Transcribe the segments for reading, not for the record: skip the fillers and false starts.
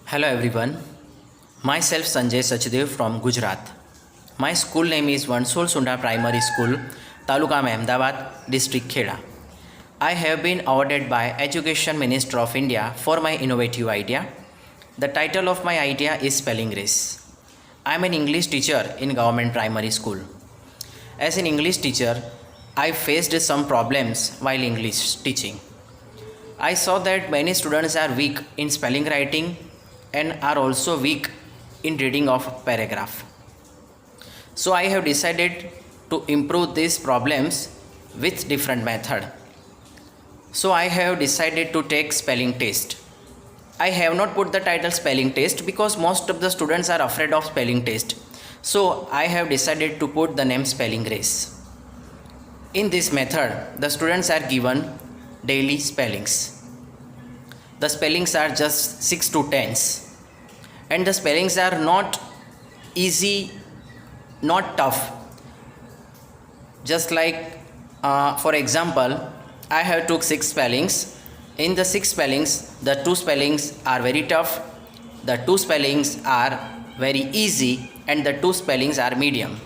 Hello everyone, myself Sanjay Sachdev from Gujarat. My school name is Vansol Sunda Primary School, Taluka Ahmedabad, District Kheda. I have been awarded by Education Minister of India for my innovative idea. The title of my idea is Spelling Race. I am an English teacher in government primary school. As an English teacher, I faced some problems while English teaching. I saw that many students are weak in spelling writing and are also weak in reading of paragraph. So I have decided to improve these problems with different method. So I have decided to take spelling test. I have not put the title spelling test because most of the students are afraid of spelling test. So I have decided to put the name spelling race. In this method, the students are given daily spellings. The spellings are just 6 to 10s. And the spellings are not easy, not tough. Just like, for example, I have took 6 spellings. In the 6 spellings, the 2 spellings are very tough, the 2 spellings are very easy, and the 2 spellings are medium.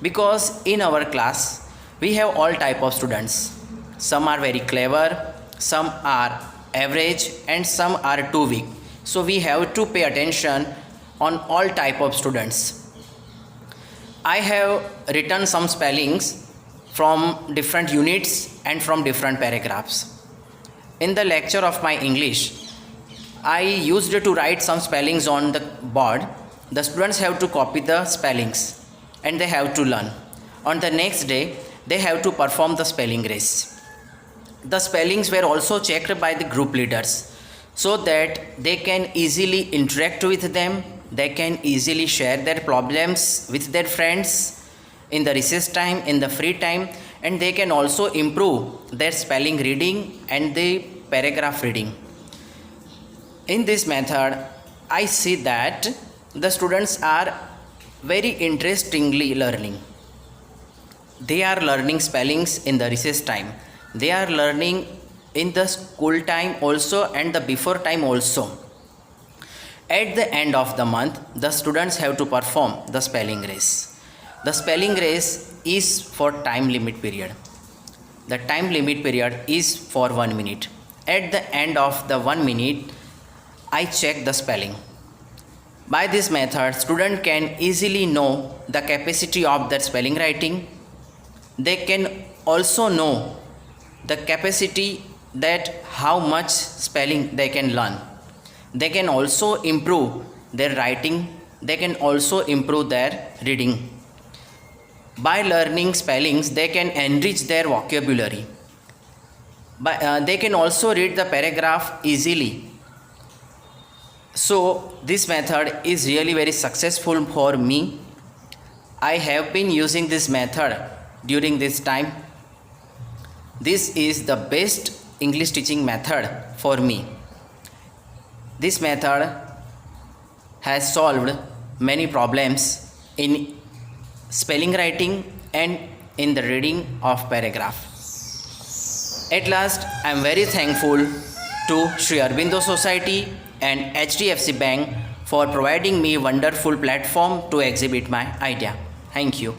Because in our class, we have all type of students. Some are very clever, some are average, and some are too weak. So we have to pay attention on all type of students. I have written some spellings from different units and from different paragraphs. In the lecture of my English, I used to write some spellings on the board. The students have to copy the spellings and they have to learn. On the next day, they have to perform the spelling race. The spellings were also checked by the group leaders so that they can easily interact with them, they can easily share their problems with their friends in the recess time, in the free time, and they can also improve their spelling reading and the paragraph reading. In this method, I see that the students are very interestingly learning. They are learning spellings in the recess time. They are learning in the school time also and the before time also. At the end of the month, the students have to perform the spelling race. The spelling race is for time limit period. The time limit period is for 1 minute. At the end of the 1 minute, I check the spelling. By this method, student can easily know the capacity of their spelling writing. They can also know the capacity that how much spelling they can learn. They can also improve their writing. They can also improve their reading. By learning spellings, they can enrich their vocabulary. They can also read the paragraph easily. So this method is really very successful for me. I have been using this method during this time. This is the best English teaching method for me. This method has solved many problems in spelling writing and in the reading of paragraph. At last, I am very thankful to Sri Aurobindo Society and HDFC Bank for providing me a wonderful platform to exhibit my idea. Thank you.